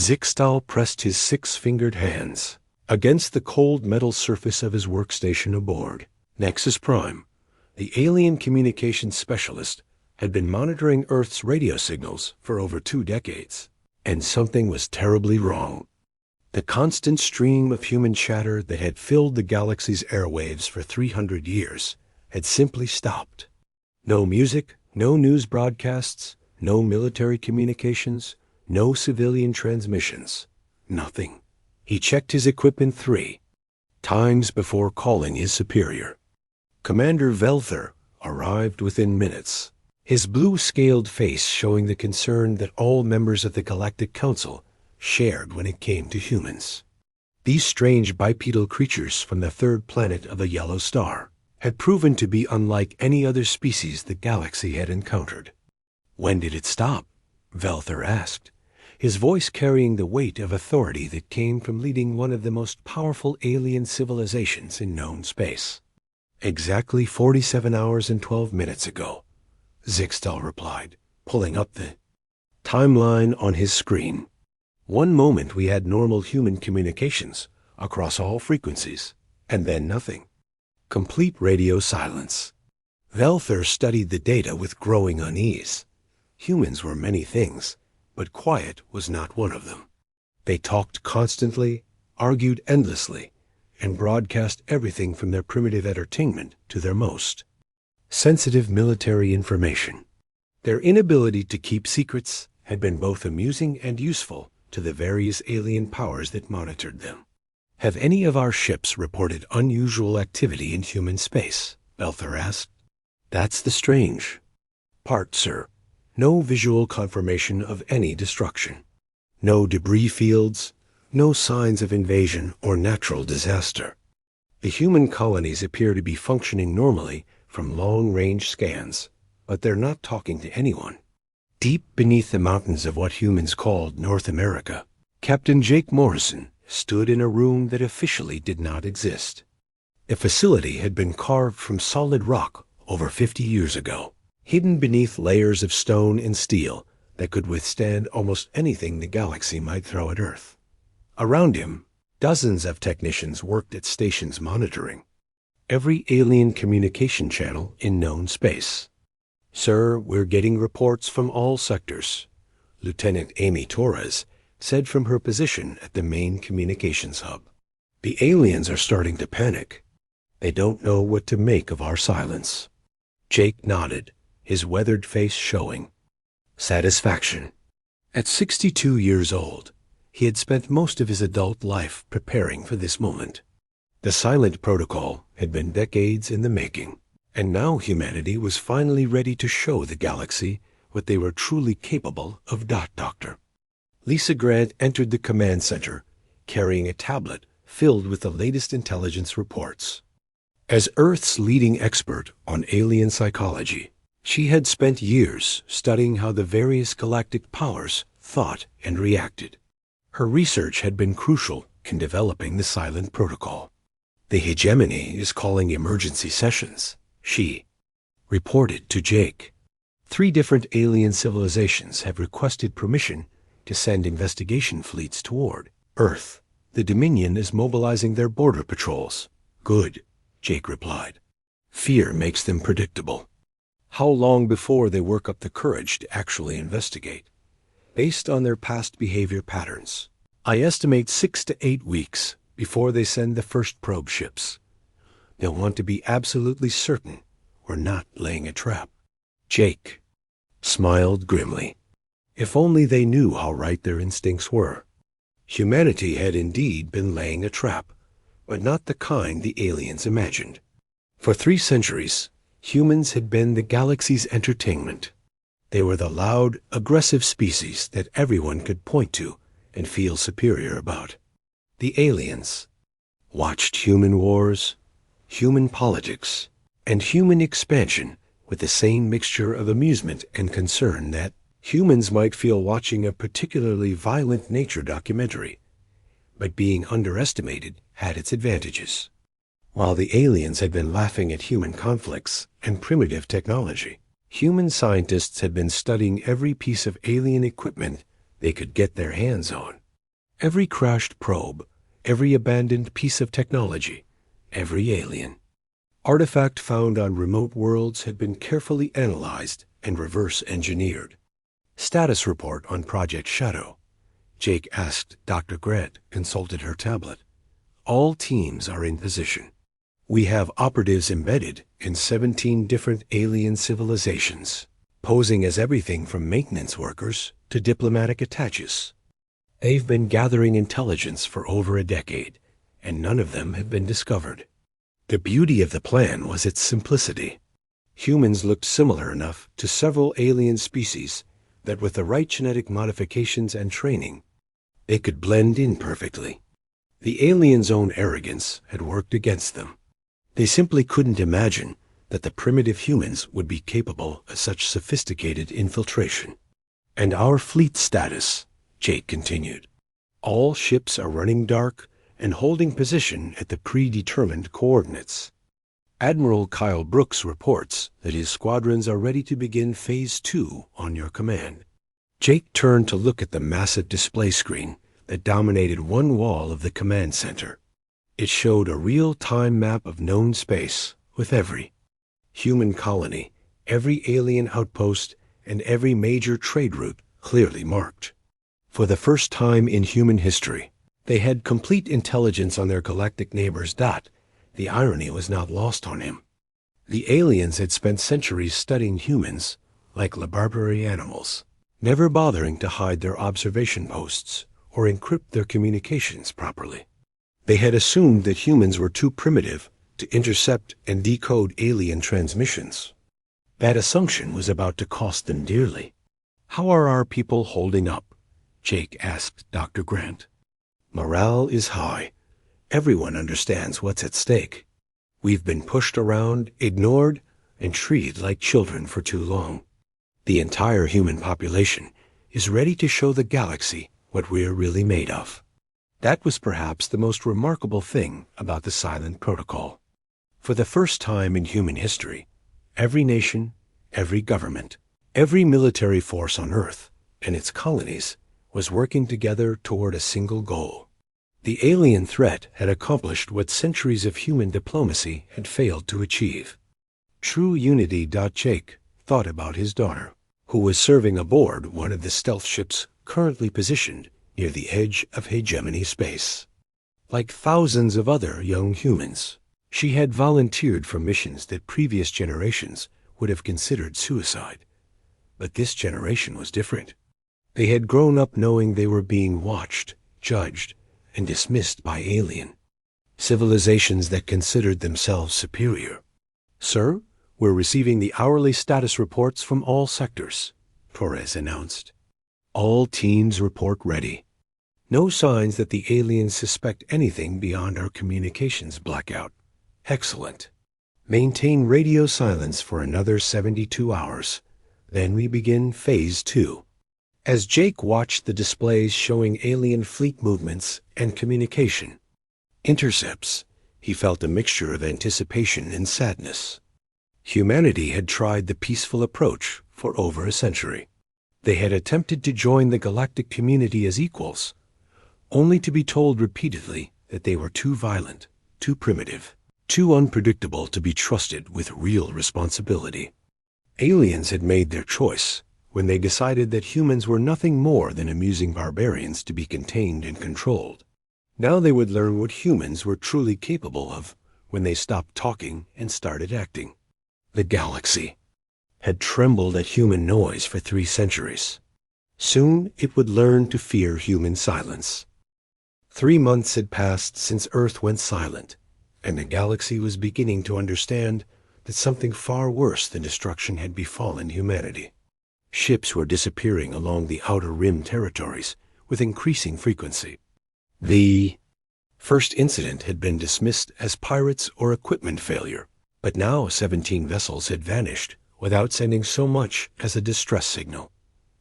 Zixtal pressed his six-fingered hands against the cold metal surface of his workstation aboard. Nexus Prime, the alien communications specialist, had been monitoring Earth's radio signals for over 2 decades, and something was terribly wrong. The constant stream of human chatter that had filled the galaxy's airwaves for 300 years had simply stopped. No music, no news broadcasts, no military communications, no civilian transmissions. Nothing. He checked his equipment 3 times before calling his superior. Commander Velther arrived within minutes, his blue-scaled face showing the concern that all members of the Galactic Council shared when it came to humans. These strange bipedal creatures from the 3rd planet of the Yellow Star had proven to be unlike any other species the galaxy had encountered. When did it stop? Velther asked, his voice carrying the weight of authority that came from leading one of the most powerful alien civilizations in known space. Exactly 47 hours and 12 minutes ago, Zixtal replied, pulling up the timeline on his screen. One moment we had normal human communications across all frequencies, and then nothing. Complete radio silence. Velther studied the data with growing unease. Humans were many things, but quiet was not one of them. They talked constantly, argued endlessly, and broadcast everything from their primitive entertainment to their most sensitive military information. Their inability to keep secrets had been both amusing and useful to the various alien powers that monitored them. Have any of our ships reported unusual activity in human space? Velther asked. That's the strange part, sir. No visual confirmation of any destruction. No debris fields, no signs of invasion or natural disaster. The human colonies appear to be functioning normally from long-range scans, but they're not talking to anyone. Deep beneath the mountains of what humans called North America, Captain Jake Morrison stood in a room that officially did not exist. The facility had been carved from solid rock over 50 years ago, hidden beneath layers of stone and steel that could withstand almost anything the galaxy might throw at Earth. Around him, dozens of technicians worked at stations monitoring every alien communication channel in known space. Sir, we're getting reports from all sectors, Lieutenant Amy Torres said from her position at the main communications hub. The aliens are starting to panic. They don't know what to make of our silence. Jake nodded, his weathered face showing satisfaction. At 62 years old, he had spent most of his adult life preparing for this moment. The silent protocol had been decades in the making, and now humanity was finally ready to show the galaxy what they were truly capable of. Doctor. Lisa Grant entered the command center, carrying a tablet filled with the latest intelligence reports. As Earth's leading expert on alien psychology, she had spent years studying how the various galactic powers thought and reacted. Her research had been crucial in developing the silent protocol. The hegemony is calling emergency sessions, she reported to Jake. 3 different alien civilizations have requested permission to send investigation fleets toward Earth. The Dominion is mobilizing their border patrols. Good, Jake replied. Fear makes them predictable. How long before they work up the courage to actually investigate? Based on their past behavior patterns, I estimate 6 to 8 weeks before they send the first probe ships. They'll want to be absolutely certain we're not laying a trap. Jake smiled grimly. If only they knew how right their instincts were. Humanity had indeed been laying a trap, but not the kind the aliens imagined. For 3 centuries, humans had been the galaxy's entertainment. They were the loud, aggressive species that everyone could point to and feel superior about. The aliens watched human wars, human politics, and human expansion with the same mixture of amusement and concern that humans might feel watching a particularly violent nature documentary. But being underestimated had its advantages. While the aliens had been laughing at human conflicts and primitive technology, human scientists had been studying every piece of alien equipment they could get their hands on. Every crashed probe, every abandoned piece of technology, every alien artifact found on remote worlds had been carefully analyzed and reverse engineered. Status report on Project Shadow. Jake asked. Dr. Grant consulted her tablet. All teams are in position. We have operatives embedded in 17 different alien civilizations, posing as everything from maintenance workers to diplomatic attaches. They've been gathering intelligence for over a decade, and none of them have been discovered. The beauty of the plan was its simplicity. Humans looked similar enough to several alien species that with the right genetic modifications and training, they could blend in perfectly. The aliens' own arrogance had worked against them. They simply couldn't imagine that the primitive humans would be capable of such sophisticated infiltration. And our fleet status, Jake continued. All ships are running dark and holding position at the predetermined coordinates. Admiral Kyle Brooks reports that his squadrons are ready to begin Phase 2 on your command. Jake turned to look at the massive display screen that dominated one wall of the command center. It showed a real-time map of known space with every human colony, every alien outpost, and every major trade route clearly marked. For the first time in human history, they had complete intelligence on their galactic neighbors. The irony was not lost on him. The aliens had spent centuries studying humans like laboratory animals, never bothering to hide their observation posts or encrypt their communications properly. They had assumed that humans were too primitive to intercept and decode alien transmissions. That assumption was about to cost them dearly. How are our people holding up? Jake asked Dr. Grant. Morale is high. Everyone understands what's at stake. We've been pushed around, ignored, and treated like children for too long. The entire human population is ready to show the galaxy what we're really made of. That was perhaps the most remarkable thing about the Silent Protocol. For the first time in human history, every nation, every government, every military force on Earth and its colonies was working together toward a single goal. The alien threat had accomplished what centuries of human diplomacy had failed to achieve. True unity. Jake thought about his daughter, who was serving aboard one of the stealth ships currently positioned near the edge of hegemony space. Like thousands of other young humans, she had volunteered for missions that previous generations would have considered suicide. But this generation was different. They had grown up knowing they were being watched, judged, and dismissed by alien civilizations that considered themselves superior. Sir, we're receiving the hourly status reports from all sectors, Torres announced. All teams report ready. No signs that the aliens suspect anything beyond our communications blackout. Excellent. Maintain radio silence for another 72 hours. Then we begin Phase 2. As Jake watched the displays showing alien fleet movements and communication intercepts, he felt a mixture of anticipation and sadness. Humanity had tried the peaceful approach for over a century. They had attempted to join the galactic community as equals, only to be told repeatedly that they were too violent, too primitive, too unpredictable to be trusted with real responsibility. Aliens had made their choice when they decided that humans were nothing more than amusing barbarians to be contained and controlled. Now they would learn what humans were truly capable of when they stopped talking and started acting. The galaxy had trembled at human noise for 3 centuries. Soon it would learn to fear human silence. 3 months had passed since Earth went silent, and the galaxy was beginning to understand that something far worse than destruction had befallen humanity. Ships were disappearing along the outer rim territories with increasing frequency. The first incident had been dismissed as pirates or equipment failure, but now 17 vessels had vanished without sending so much as a distress signal.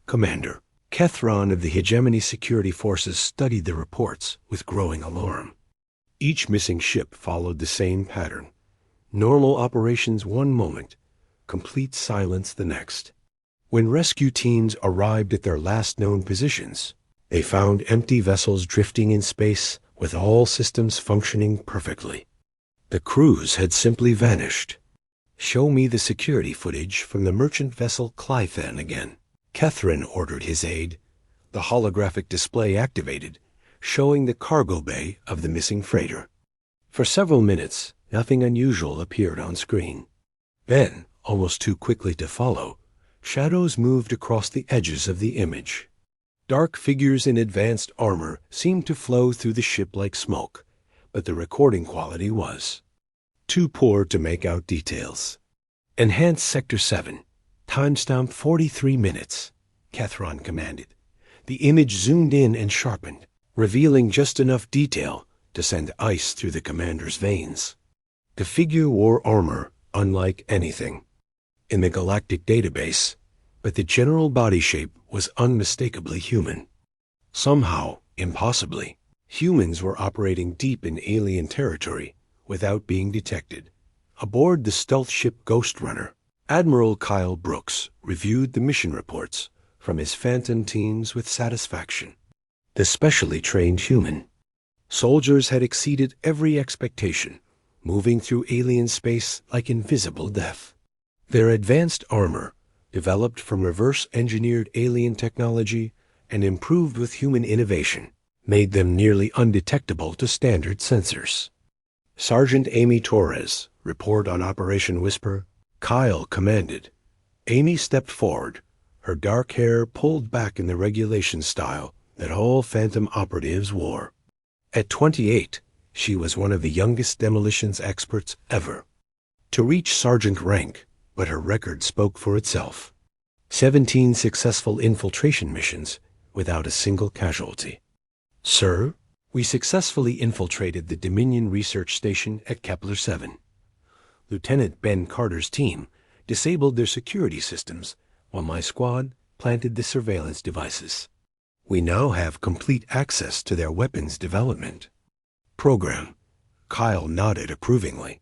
Commander Kethron of the Hegemony Security Forces studied the reports with growing alarm. Each missing ship followed the same pattern. Normal operations one moment, complete silence the next. When rescue teams arrived at their last known positions, They found empty vessels drifting in space with all systems functioning perfectly. The crews had simply vanished. "Show me the security footage from the merchant vessel Clythan again." Kethrin ordered his aide. The holographic display activated, showing the cargo bay of the missing freighter. For several minutes, nothing unusual appeared on screen. Then, almost too quickly to follow, shadows moved across the edges of the image. Dark figures in advanced armor seemed to flow through the ship like smoke, but the recording quality was too poor to make out details. "Enhance Sector 7. Timestamp 43 minutes, Kethron commanded. The image zoomed in and sharpened, revealing just enough detail to send ice through the commander's veins. The figure wore armor unlike anything in the galactic database, but the general body shape was unmistakably human. Somehow, impossibly, humans were operating deep in alien territory without being detected. Aboard the stealth ship Ghost Runner, Admiral Kyle Brooks reviewed the mission reports from his Phantom teams with satisfaction. The specially trained human soldiers had exceeded every expectation, moving through alien space like invisible death. Their advanced armor, developed from reverse-engineered alien technology and improved with human innovation, made them nearly undetectable to standard sensors. Sergeant Amy Torres, report on Operation Whisper. Kyle commanded. Amy stepped forward, her dark hair pulled back in the regulation style that all Phantom operatives wore. At 28, she was one of the youngest demolitions experts ever to reach sergeant rank, but her record spoke for itself. 17 successful infiltration missions without a single casualty. "Sir, we successfully infiltrated the Dominion Research Station at Kepler 7. Lieutenant Ben Carter's team disabled their security systems while my squad planted the surveillance devices. We now have complete access to their weapons development program." Kyle nodded approvingly.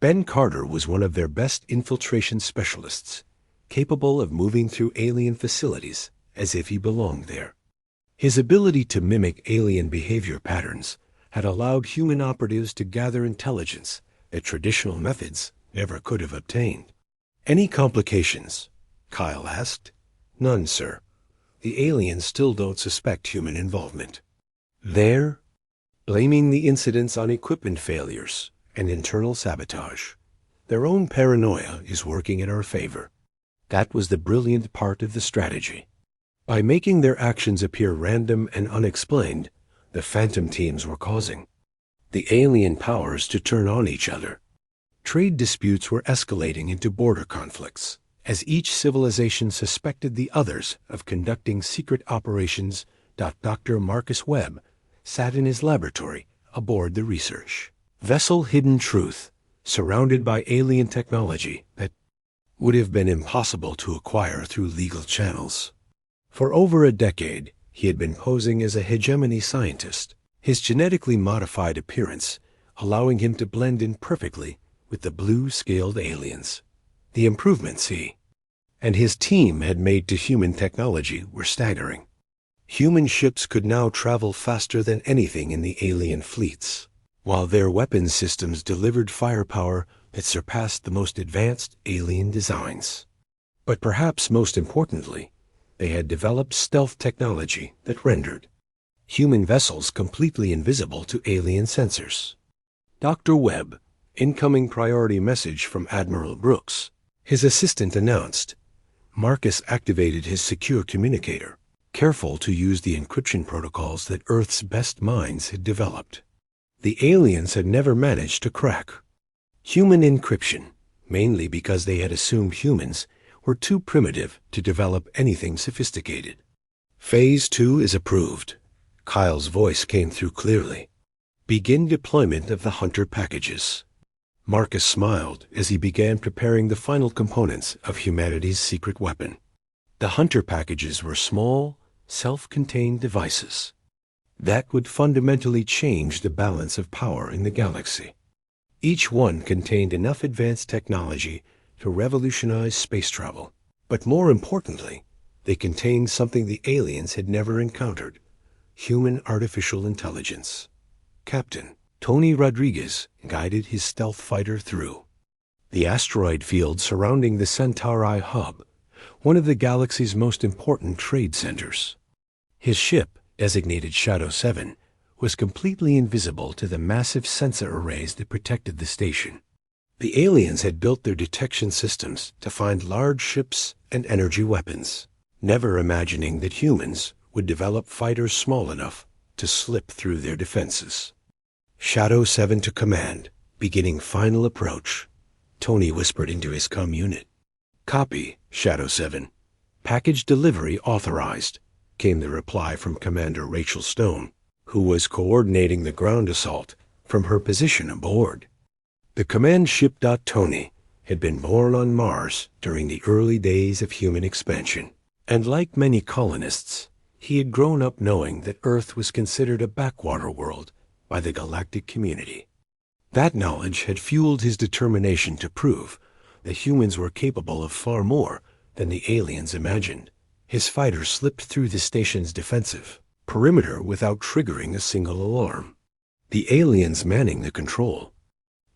Ben Carter was one of their best infiltration specialists, capable of moving through alien facilities as if he belonged there. His ability to mimic alien behavior patterns had allowed human operatives to gather intelligence that traditional methods never could have obtained. "Any complications?" Kyle asked. "None, sir. The aliens still don't suspect human involvement. They're blaming the incidents on equipment failures and internal sabotage. Their own paranoia is working in our favor." That was the brilliant part of the strategy. By making their actions appear random and unexplained, the Phantom teams were causing the alien powers to turn on each other. Trade disputes were escalating into border conflicts, as each civilization suspected the others of conducting secret operations. Dr. Marcus Webb sat in his laboratory aboard the research vessel Hidden Truth, surrounded by alien technology that would have been impossible to acquire through legal channels. For over a decade, he had been posing as a hegemony scientist, his genetically modified appearance allowing him to blend in perfectly with the blue-scaled aliens. The improvements he and his team had made to human technology were staggering. Human ships could now travel faster than anything in the alien fleets, while their weapons systems delivered firepower that surpassed the most advanced alien designs. But perhaps most importantly, they had developed stealth technology that rendered human vessels completely invisible to alien sensors. "Dr. Webb, incoming priority message from Admiral Brooks," his assistant announced. Marcus activated his secure communicator, careful to use the encryption protocols that Earth's best minds had developed. The aliens had never managed to crack human encryption, mainly because they had assumed humans were too primitive to develop anything sophisticated. "Phase 2 is approved." Kyle's voice came through clearly. "Begin deployment of the Hunter packages." Marcus smiled as he began preparing the final components of humanity's secret weapon. The Hunter packages were small, self-contained devices that would fundamentally change the balance of power in the galaxy. Each one contained enough advanced technology to revolutionize space travel. But more importantly, they contained something the aliens had never encountered: human artificial intelligence. Captain Tony Rodriguez guided his stealth fighter through the asteroid field surrounding the Centauri hub, one of the galaxy's most important trade centers. His ship, designated Shadow 7, was completely invisible to the massive sensor arrays that protected the station. The aliens had built their detection systems to find large ships and energy weapons, never imagining that humans would develop fighters small enough to slip through their defenses. Shadow 7 to command, beginning final approach. Tony whispered into his comm unit. Copy, Shadow 7. Package delivery authorized, came the reply from Commander Rachel Stone, who was coordinating the ground assault from her position aboard. The command ship. Tony had been born on Mars during the early days of human expansion, and like many colonists, he had grown up knowing that Earth was considered a backwater world by the galactic community. That knowledge had fueled his determination to prove that humans were capable of far more than the aliens imagined. His fighter slipped through the station's defensive perimeter without triggering a single alarm. The aliens manning the control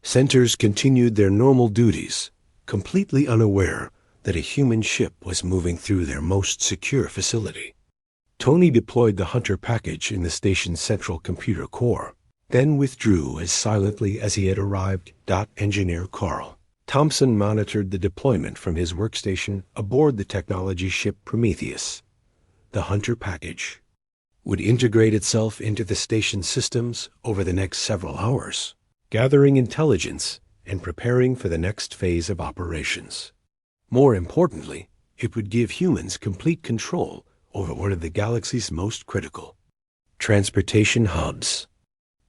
centers continued their normal duties, completely unaware that a human ship was moving through their most secure facility. Tony deployed the Hunter package in the station's central computer core, then withdrew as silently as he had arrived. Engineer Carl Thompson monitored the deployment from his workstation aboard the technology ship Prometheus. The Hunter package would integrate itself into the station's systems over the next several hours, gathering intelligence and preparing for the next phase of operations. More importantly, it would give humans complete control over one of the galaxy's most critical transportation hubs.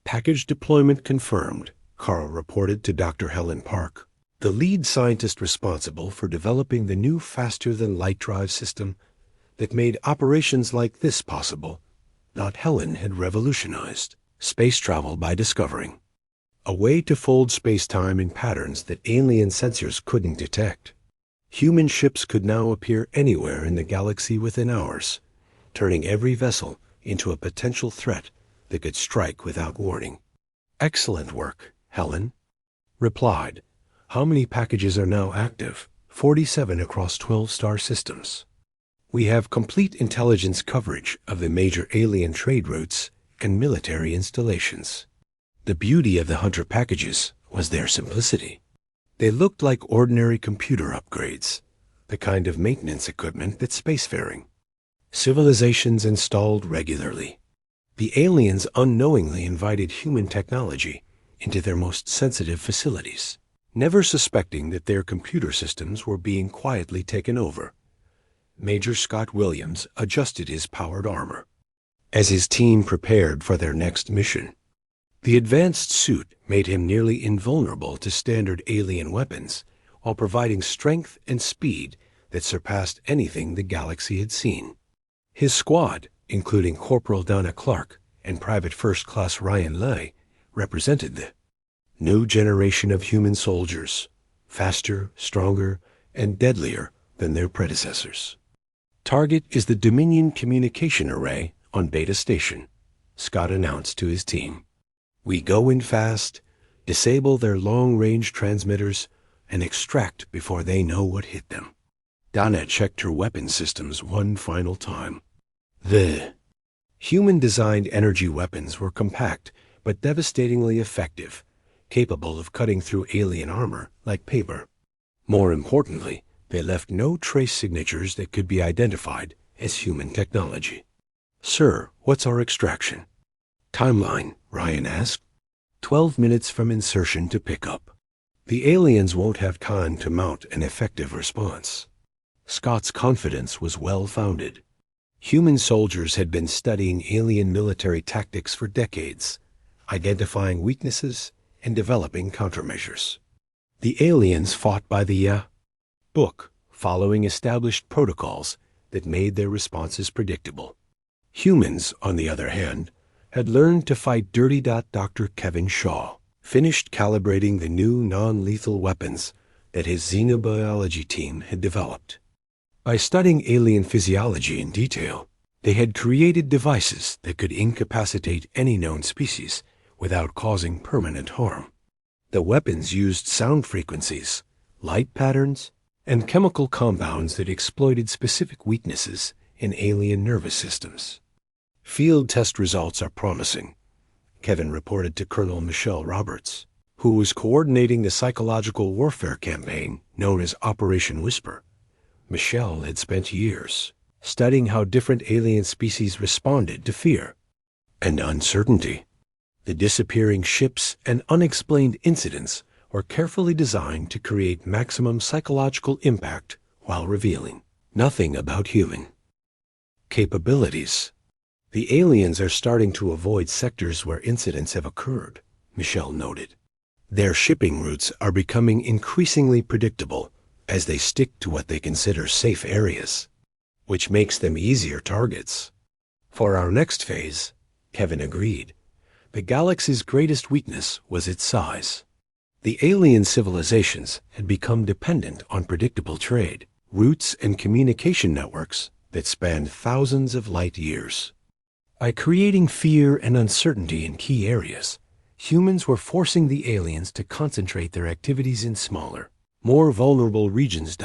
Package deployment confirmed, Carl reported to Dr. Helen Park, the lead scientist responsible for developing the new faster-than-light drive system that made operations like this possible. Helen had revolutionized space travel by discovering a way to fold space-time in patterns that alien sensors couldn't detect. Human ships could now appear anywhere in the galaxy within hours, turning every vessel into a potential threat that could strike without warning. Excellent work, Helen replied. How many packages are now active? 47 across 12 star systems. We have complete intelligence coverage of the major alien trade routes and military installations. The beauty of the Hunter packages was their simplicity. They looked like ordinary computer upgrades, the kind of maintenance equipment that spacefaring civilizations installed regularly. The aliens unknowingly invited human technology into their most sensitive facilities, never suspecting that their computer systems were being quietly taken over. Major Scott Williams adjusted his powered armor as his team prepared for their next mission. The advanced suit made him nearly invulnerable to standard alien weapons, while providing strength and speed that surpassed anything the galaxy had seen. His squad, including Corporal Donna Clark and Private First Class Ryan Lay, represented the new generation of human soldiers, faster, stronger, and deadlier than their predecessors. Target is the Dominion communication array on Beta Station, Scott announced to his team. We go in fast, disable their long-range transmitters, and extract before they know what hit them. Donna checked her weapon systems one final time. The human-designed energy weapons were compact but devastatingly effective, capable of cutting through alien armor like paper. More importantly, they left no trace signatures that could be identified as human technology. Sir, what's our extraction timeline? Ryan asked. 12 minutes from insertion to pickup. The aliens won't have time to mount an effective response. Scott's confidence was well-founded. Human soldiers had been studying alien military tactics for decades, identifying weaknesses and developing countermeasures. The aliens fought by the book, following established protocols that made their responses predictable. Humans, on the other hand, had learned to fight dirty. Dr. Kevin Shaw finished calibrating the new non-lethal weapons that his xenobiology team had developed. By studying alien physiology in detail, They had created devices that could incapacitate any known species without causing permanent harm. The weapons used sound frequencies, light patterns, and chemical compounds that exploited specific weaknesses in alien nervous systems. Field test results are promising, Kevin reported to Colonel Michelle Roberts, who was coordinating the psychological warfare campaign known as Operation Whisper. Michelle had spent years studying how different alien species responded to fear and uncertainty. The disappearing ships and unexplained incidents were carefully designed to create maximum psychological impact while revealing nothing about human capabilities. The aliens are starting to avoid sectors where incidents have occurred, Michelle noted. Their shipping routes are becoming increasingly predictable as they stick to what they consider safe areas, which makes them easier targets. For our next phase, Kevin agreed, the galaxy's greatest weakness was its size. The alien civilizations had become dependent on predictable trade, routes, and communication networks that spanned thousands of light years. By creating fear and uncertainty in key areas, humans were forcing the aliens to concentrate their activities in smaller, more vulnerable regions.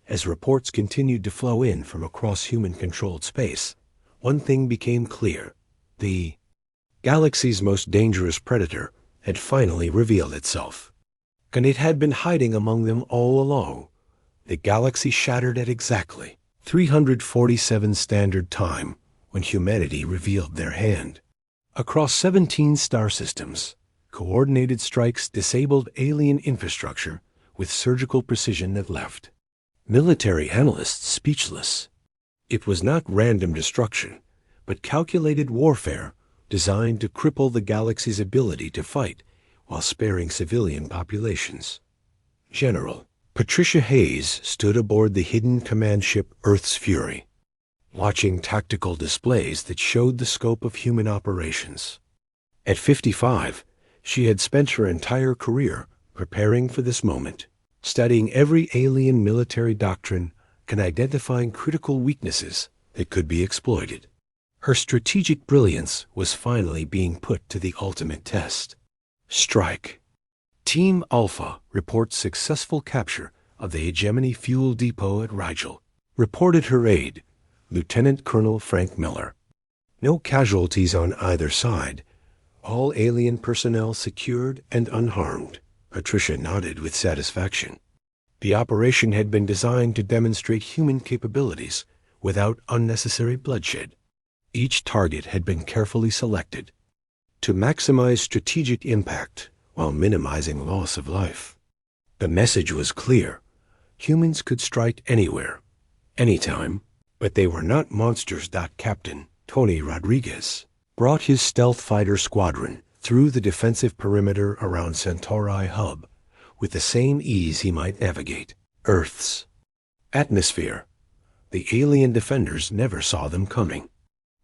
As reports continued to flow in from across human-controlled space, one thing became clear. The galaxy's most dangerous predator had finally revealed itself. And it had been hiding among them all along. The galaxy shattered at exactly 347 Standard Time when humanity revealed their hand. Across 17 star systems, coordinated strikes disabled alien infrastructure with surgical precision that left military analysts speechless. It was not random destruction, but calculated warfare designed to cripple the galaxy's ability to fight while sparing civilian populations. General Patricia Hayes stood aboard the hidden command ship Earth's Fury, watching tactical displays that showed the scope of human operations. At 55, she had spent her entire career preparing for this moment, studying every alien military doctrine and identifying critical weaknesses that could be exploited. Her strategic brilliance was finally being put to the ultimate test. Strike. Team Alpha reports successful capture of the Hegemony Fuel Depot at Rigel, reported her aide, Lieutenant Colonel Frank Miller. No casualties on either side. All alien personnel secured and unharmed. Patricia nodded with satisfaction. The operation had been designed to demonstrate human capabilities without unnecessary bloodshed. Each target had been carefully selected to maximize strategic impact while minimizing loss of life. The message was clear. Humans could strike anywhere, anytime, but they were not monsters. Captain Tony Rodriguez brought his stealth fighter squadron through the defensive perimeter around Centauri Hub with the same ease he might navigate Earth's atmosphere. The alien defenders never saw them coming.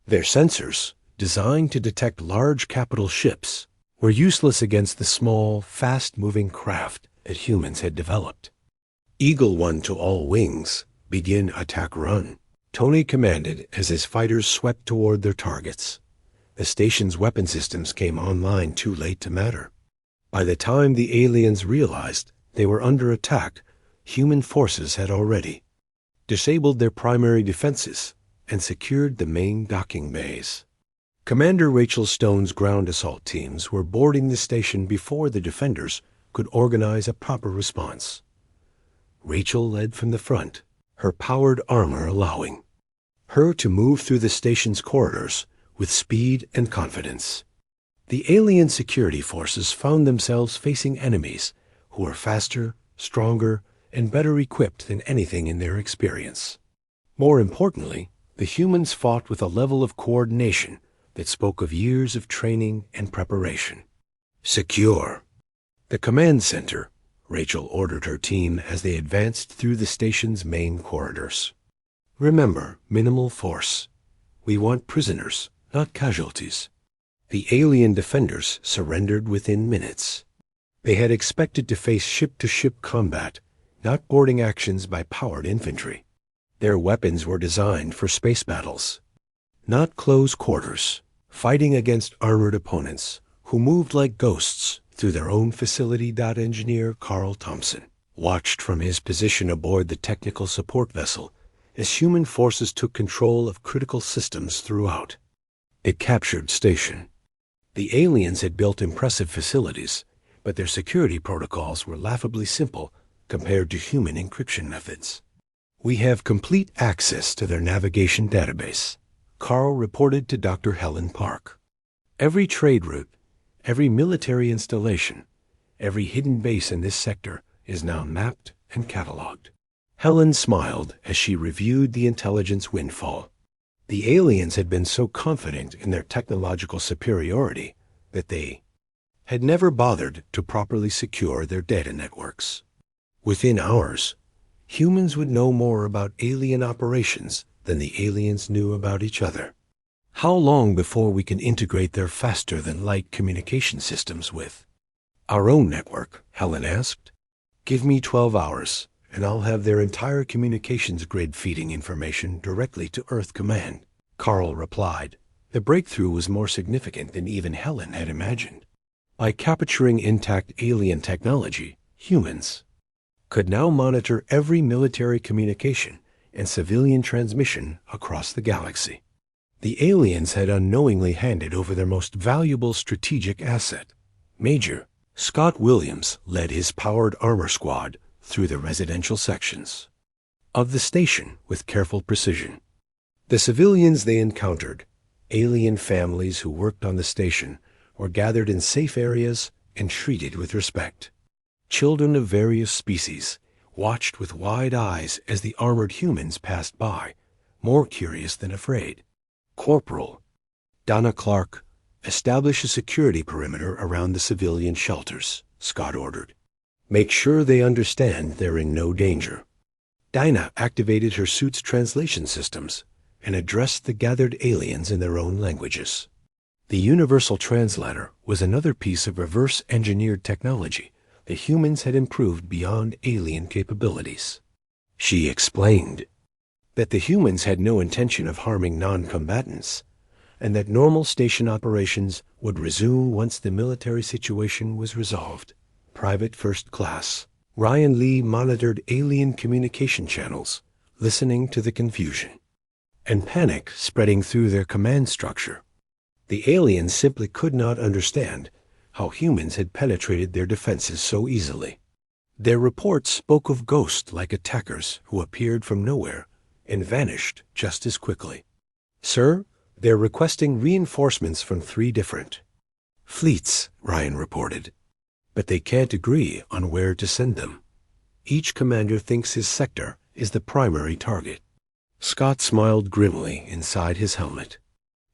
Their sensors, designed to detect large capital ships, were useless against the small, fast-moving craft that humans had developed. Eagle One to all wings, begin attack run, Tony commanded as his fighters swept toward their targets. The station's weapon systems came online too late to matter. By the time the aliens realized they were under attack, human forces had already disabled their primary defenses and secured the main docking bays. Commander Rachel Stone's ground assault teams were boarding the station before the defenders could organize a proper response. Rachel led from the front, her powered armor allowing her to move through the station's corridors with speed and confidence. The alien security forces found themselves facing enemies who were faster, stronger, and better equipped than anything in their experience. More importantly, the humans fought with a level of coordination that spoke of years of training and preparation. Secure the command center, Rachel ordered her team as they advanced through the station's main corridors. Remember, minimal force. We want prisoners, not casualties. The alien defenders surrendered within minutes. They had expected to face ship-to-ship combat, not boarding actions by powered infantry. Their weapons were designed for space battles. not close quarters, fighting against armored opponents who moved like ghosts through their own facility. Engineer Carl Thompson watched from his position aboard the technical support vessel as human forces took control of critical systems throughout. It captured station. The aliens had built impressive facilities, but their security protocols were laughably simple compared to human encryption methods. "We have complete access to their navigation database," Carl reported to Dr. Helen Park. "Every trade route, every military installation, every hidden base in this sector is now mapped and cataloged." Helen smiled as she reviewed the intelligence windfall. The aliens had been so confident in their technological superiority that they had never bothered to properly secure their data networks. Within hours, humans would know more about alien operations than the aliens knew about each other. "How long before we can integrate their faster-than-light communication systems with our own network?" Helen asked. "Give me 12 hours, and I'll have their entire communications grid feeding information directly to Earth Command," Carl replied. The breakthrough was more significant than even Helen had imagined. By capturing intact alien technology, humans could now monitor every military communication and civilian transmission across the galaxy. The aliens had unknowingly handed over their most valuable strategic asset. Major Scott Williams led his powered armor squad through the residential sections of the station with careful precision. The civilians they encountered, alien families who worked on the station, were gathered in safe areas and treated with respect. Children of various species watched with wide eyes as the armored humans passed by, more curious than afraid. "Corporal Donna Clark, establish a security perimeter around the civilian shelters," Scott ordered. "Make sure they understand they're in no danger." Dinah activated her suit's translation systems and addressed the gathered aliens in their own languages. The universal translator was another piece of reverse-engineered technology the humans had improved beyond alien capabilities. She explained that the humans had no intention of harming non-combatants, and that normal station operations would resume once the military situation was resolved. Private First Class Ryan Lee monitored alien communication channels, listening to the confusion and panic spreading through their command structure. The aliens simply could not understand how humans had penetrated their defenses so easily. Their reports spoke of ghost-like attackers who appeared from nowhere and vanished just as quickly. "Sir, they're requesting reinforcements from 3 different fleets," Ryan reported, "but they can't agree on where to send them. Each commander thinks his sector is the primary target." Scott smiled grimly inside his helmet.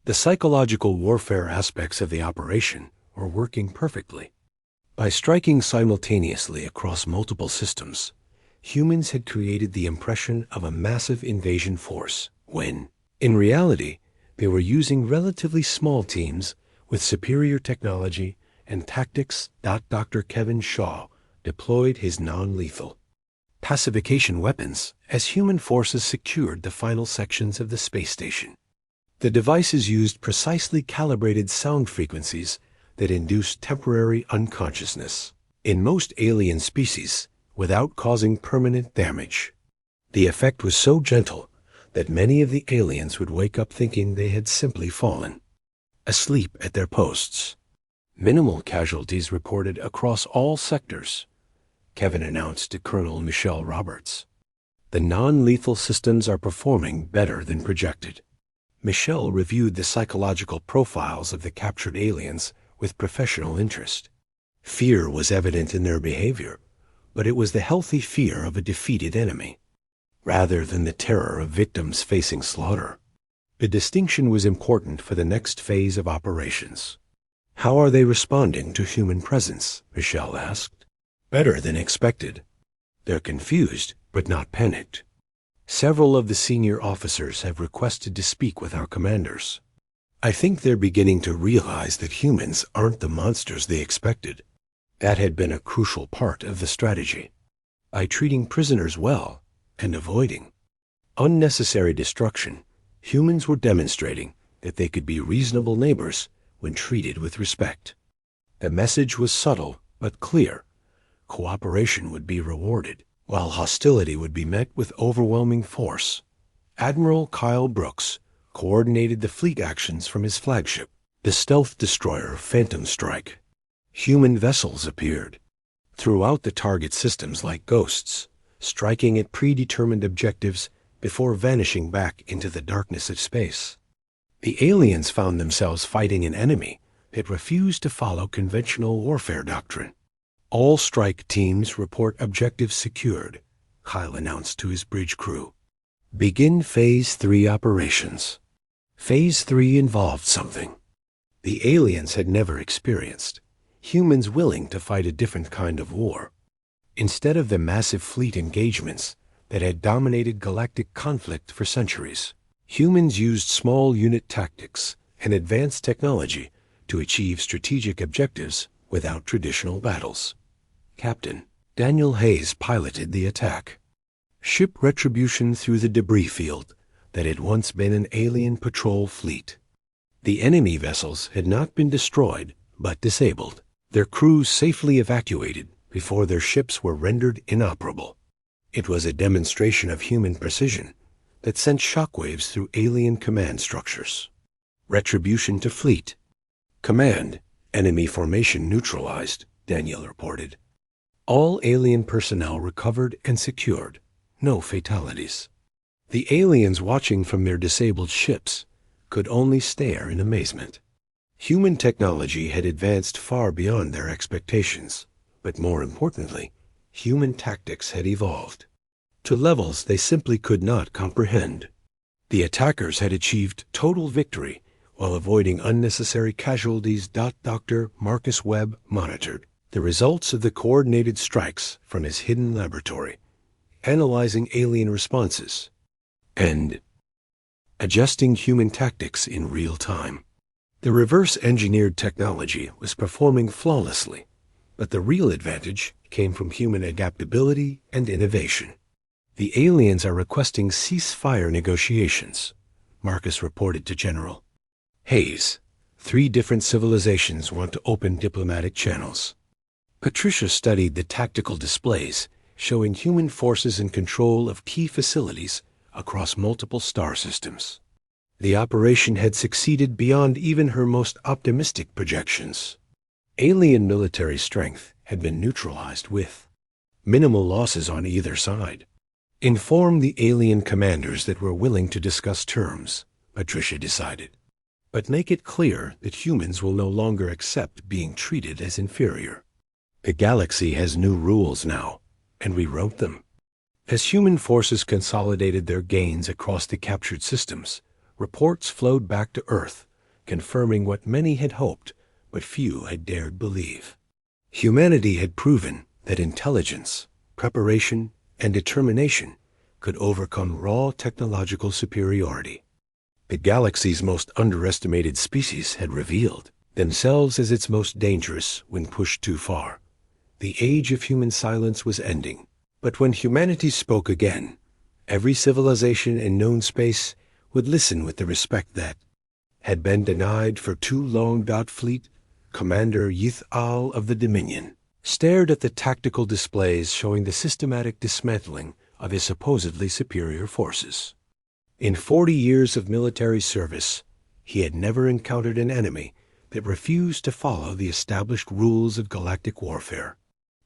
The psychological warfare aspects of the operation were working perfectly. By striking simultaneously across multiple systems, humans had created the impression of a massive invasion force, when, in reality, they were using relatively small teams with superior technology and tactics. Dr. Kevin Shaw deployed his non-lethal pacification weapons as human forces secured the final sections of the space station. The devices used precisely calibrated sound frequencies that induced temporary unconsciousness in most alien species without causing permanent damage. The effect was so gentle that many of the aliens would wake up thinking they had simply fallen asleep at their posts. "Minimal casualties reported across all sectors," Kevin announced to Colonel Michelle Roberts. "The non-lethal systems are performing better than projected." Michelle reviewed the psychological profiles of the captured aliens with professional interest. Fear was evident in their behavior, but it was the healthy fear of a defeated enemy, rather than the terror of victims facing slaughter. The distinction was important for the next phase of operations. "How are they responding to human presence?" Michelle asked. "Better than expected. They're confused, but not panicked. Several of the senior officers have requested to speak with our commanders. I think they're beginning to realize that humans aren't the monsters they expected. That had been a crucial part of the strategy. By treating prisoners well and avoiding unnecessary destruction, humans were demonstrating that they could be reasonable neighbors when treated with respect. The message was subtle but clear. Cooperation would be rewarded, while hostility would be met with overwhelming force. Admiral Kyle Brooks coordinated the fleet actions from his flagship, the stealth destroyer Phantom Strike. Human vessels appeared throughout the target systems like ghosts, striking at predetermined objectives before vanishing back into the darkness of space. The aliens found themselves fighting an enemy that refused to follow conventional warfare doctrine. All strike teams report objectives secured, Kyle announced to his bridge crew. Begin Phase 3 operations. Phase 3 involved something the aliens had never experienced, humans willing to fight a different kind of war. Instead of the massive fleet engagements that had dominated galactic conflict for centuries, humans used small unit tactics and advanced technology to achieve strategic objectives without traditional battles. Captain Daniel Hayes piloted the attack. Ship retribution through the debris field that had once been an alien patrol fleet. The enemy vessels had not been destroyed, but disabled, their crews safely evacuated before their ships were rendered inoperable. It was a demonstration of human precision that sent shockwaves through alien command structures. Retribution to fleet. Command, enemy formation neutralized, Daniel reported. All alien personnel recovered and secured. No fatalities. The aliens watching from their disabled ships could only stare in amazement. Human technology had advanced far beyond their expectations, but more importantly, human tactics had evolved to levels they simply could not comprehend. The attackers had achieved total victory while avoiding unnecessary casualties. Dr. Marcus Webb monitored the results of the coordinated strikes from his hidden laboratory, analyzing alien responses and adjusting human tactics in real time. The reverse-engineered technology was performing flawlessly, but the real advantage came from human adaptability and innovation. The aliens are requesting ceasefire negotiations, Marcus reported to General Hayes. 3 different civilizations want to open diplomatic channels. Patricia studied the tactical displays showing human forces in control of key facilities across multiple star systems. The operation had succeeded beyond even her most optimistic projections. Alien military strength had been neutralized with minimal losses on either side. Inform the alien commanders that we're willing to discuss terms, Patricia decided. But make it clear that humans will no longer accept being treated as inferior. The galaxy has new rules now, and we wrote them. As human forces consolidated their gains across the captured systems, reports flowed back to Earth, confirming what many had hoped, but few had dared believe. Humanity had proven that intelligence, preparation, and determination could overcome raw technological superiority. The galaxy's most underestimated species had revealed themselves as its most dangerous when pushed too far. The age of human silence was ending. But when humanity spoke again, every civilization in known space would listen with the respect that had been denied for too long. Fleet Commander Yith Al of the Dominion stared at the tactical displays showing the systematic dismantling of his supposedly superior forces. In 40 years of military service, he had never encountered an enemy that refused to follow the established rules of galactic warfare.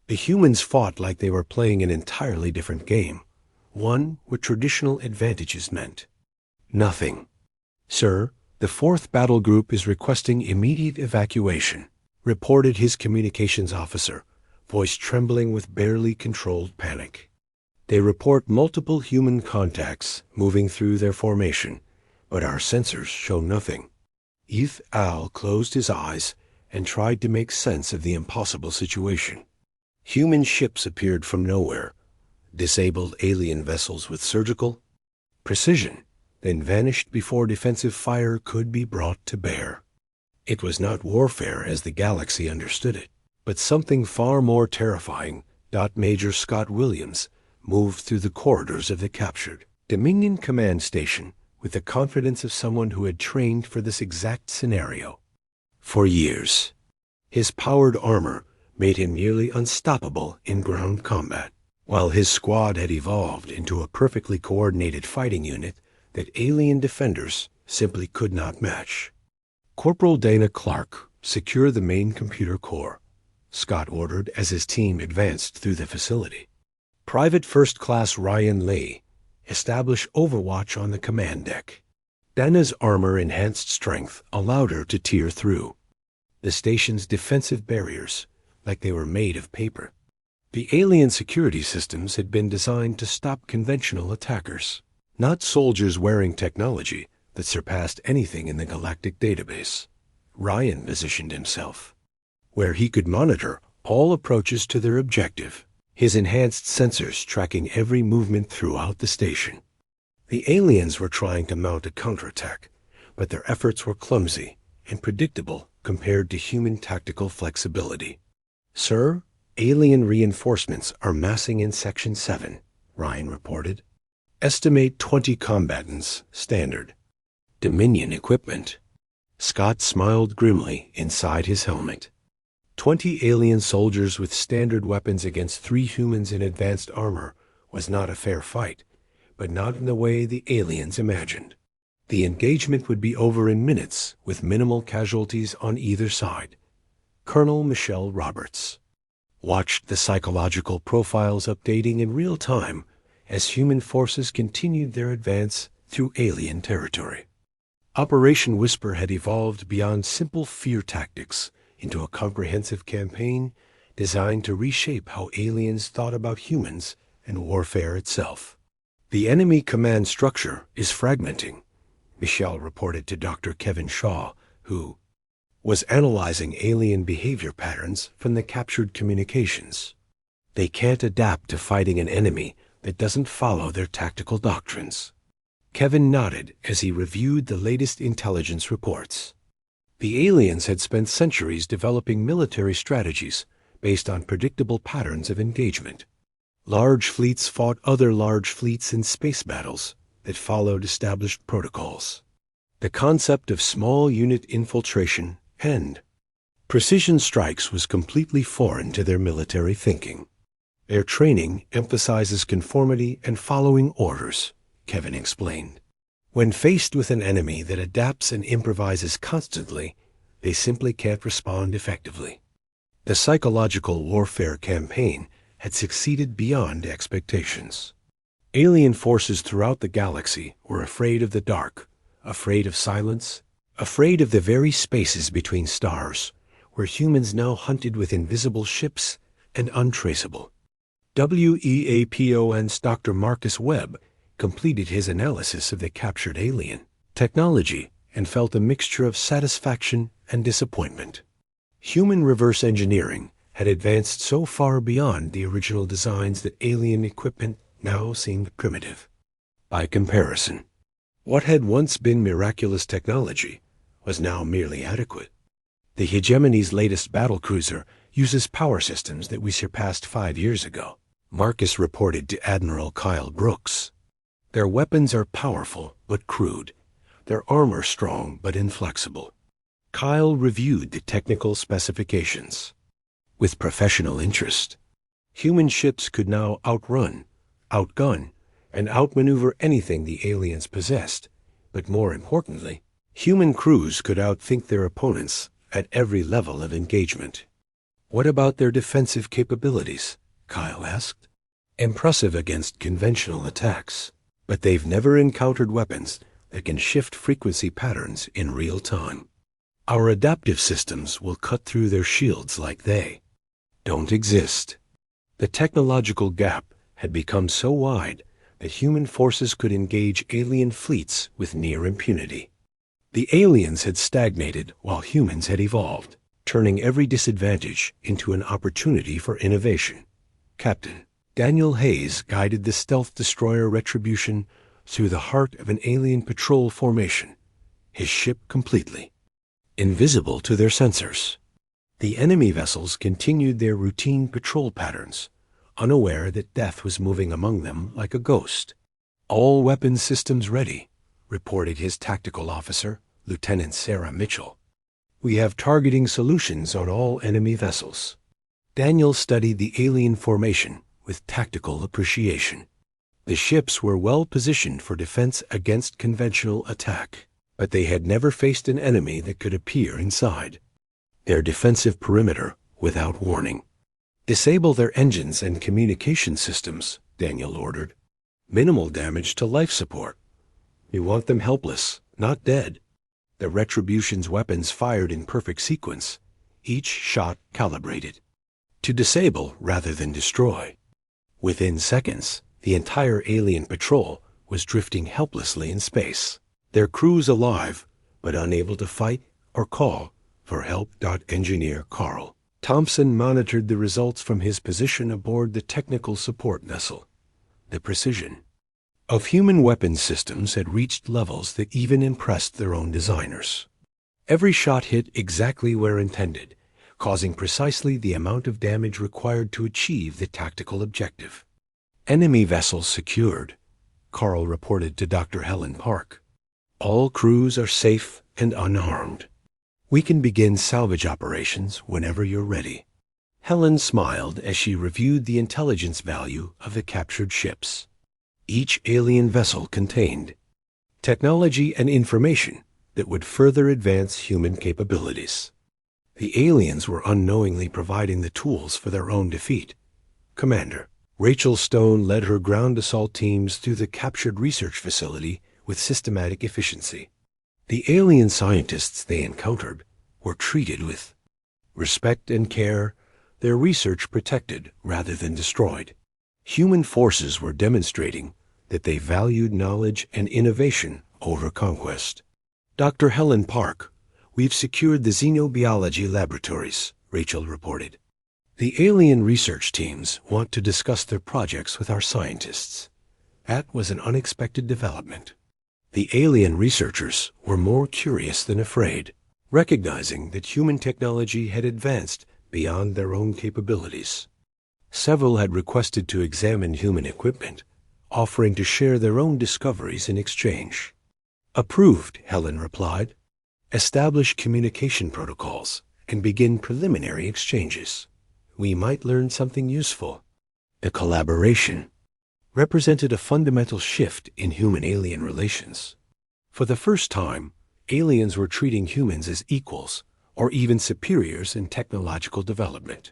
The humans fought like they were playing an entirely different game, one where traditional advantages meant nothing. Sir, the 4th Battle Group is requesting immediate evacuation, reported his communications officer, voice trembling with barely controlled panic. They report multiple human contacts moving through their formation, but our sensors show nothing. Yith Al closed his eyes and tried to make sense of the impossible situation. Human ships appeared from nowhere, disabled alien vessels with surgical precision, then vanished before defensive fire could be brought to bear. It was not warfare as the galaxy understood it, but something far more terrifying. Major Scott Williams moved through the corridors of the captured Dominion Command Station with the confidence of someone who had trained for this exact scenario. For years, his powered armor made him nearly unstoppable in ground combat, while his squad had evolved into a perfectly coordinated fighting unit that alien defenders simply could not match. Corporal Dana Clark, secure the main computer core, Scott ordered as his team advanced through the facility. Private First Class Ryan Lee, establish overwatch on the command deck. Dana's armor-enhanced strength allowed her to tear through the station's defensive barriers like they were made of paper. The alien security systems had been designed to stop conventional attackers, not soldiers wearing technology that surpassed anything in the galactic database. Ryan positioned himself where he could monitor all approaches to their objective, his enhanced sensors tracking every movement throughout the station. The aliens were trying to mount a counterattack, but their efforts were clumsy and predictable compared to human tactical flexibility. "Sir, alien reinforcements are massing in Section 7, Ryan reported. "Estimate 20 combatants, standard. Dominion equipment." Scott smiled grimly inside his helmet. 20 alien soldiers with standard weapons against 3 humans in advanced armor was not a fair fight, but not in the way the aliens imagined. The engagement would be over in minutes with minimal casualties on either side. Colonel Michelle Roberts watched the psychological profiles updating in real time as human forces continued their advance through alien territory. Operation Whisper had evolved beyond simple fear tactics into a comprehensive campaign designed to reshape how aliens thought about humans and warfare itself. "The enemy command structure is fragmenting," Michelle reported to Dr. Kevin Shaw, who was analyzing alien behavior patterns from the captured communications. "They can't adapt to fighting an enemy that doesn't follow their tactical doctrines." Kevin nodded as he reviewed the latest intelligence reports. The aliens had spent centuries developing military strategies based on predictable patterns of engagement. Large fleets fought other large fleets in space battles that followed established protocols. The concept of small unit infiltration and precision strikes was completely foreign to their military thinking. "Their training emphasizes conformity and following orders," Kevin explained. "When faced with an enemy that adapts and improvises constantly, they simply can't respond effectively." The psychological warfare campaign had succeeded beyond expectations. Alien forces throughout the galaxy were afraid of the dark, afraid of silence, afraid of the very spaces between stars, where humans now hunted with invisible ships and untraceable. WEAPON's Dr. Marcus Webb completed his analysis of the captured alien technology and felt a mixture of satisfaction and disappointment. Human reverse engineering had advanced so far beyond the original designs that alien equipment now seemed primitive. By comparison, what had once been miraculous technology was now merely adequate. The hegemony's latest battlecruiser uses power systems that we surpassed 5 years ago, Marcus reported to Admiral Kyle Brooks. "Their weapons are powerful but crude, their armor strong but inflexible." Kyle reviewed the technical specifications with professional interest. Human ships could now outrun, outgun, and outmaneuver anything the aliens possessed, but more importantly, human crews could outthink their opponents at every level of engagement. "What about their defensive capabilities?" Kyle asked. "Impressive against conventional attacks, but they've never encountered weapons that can shift frequency patterns in real time. Our adaptive systems will cut through their shields like they don't exist." The technological gap had become so wide that human forces could engage alien fleets with near impunity. The aliens had stagnated while humans had evolved, turning every disadvantage into an opportunity for innovation. Captain Daniel Hayes guided the stealth destroyer Retribution through the heart of an alien patrol formation, his ship completely invisible to their sensors. The enemy vessels continued their routine patrol patterns, unaware that death was moving among them like a ghost. "All weapons systems ready," reported his tactical officer, Lieutenant Sarah Mitchell. "We have targeting solutions on all enemy vessels." Daniel studied the alien formation with tactical appreciation. The ships were well positioned for defense against conventional attack, but they had never faced an enemy that could appear inside their defensive perimeter without warning. "Disable their engines and communication systems," Daniel ordered. "Minimal damage to life support. We want them helpless, not dead." The Retribution's weapons fired in perfect sequence, each shot calibrated to disable rather than destroy. Within seconds, the entire alien patrol was drifting helplessly in space, their crews alive but unable to fight or call for help. Engineer Carl Thompson monitored the results from his position aboard the technical support vessel. The precision of human weapons systems had reached levels that even impressed their own designers. Every shot hit exactly where intended, causing precisely the amount of damage required to achieve the tactical objective. "Enemy vessels secured," Carl reported to Dr. Helen Park. "All crews are safe and unharmed. We can begin salvage operations whenever you're ready." Helen smiled as she reviewed the intelligence value of the captured ships. Each alien vessel contained technology and information that would further advance human capabilities. The aliens were unknowingly providing the tools for their own defeat. Commander Rachel Stone led her ground assault teams through the captured research facility with systematic efficiency. The alien scientists they encountered were treated with respect and care, their research protected rather than destroyed. Human forces were demonstrating that they valued knowledge and innovation over conquest. "Dr. Helen Park, we've secured the xenobiology laboratories," Rachel reported. "The alien research teams want to discuss their projects with our scientists." That was an unexpected development. The alien researchers were more curious than afraid, recognizing that human technology had advanced beyond their own capabilities. Several had requested to examine human equipment, offering to share their own discoveries in exchange. "Approved," Helen replied. "Establish communication protocols and begin preliminary exchanges. We might learn something useful." The collaboration represented a fundamental shift in human-alien relations. For the first time, aliens were treating humans as equals or even superiors in technological development.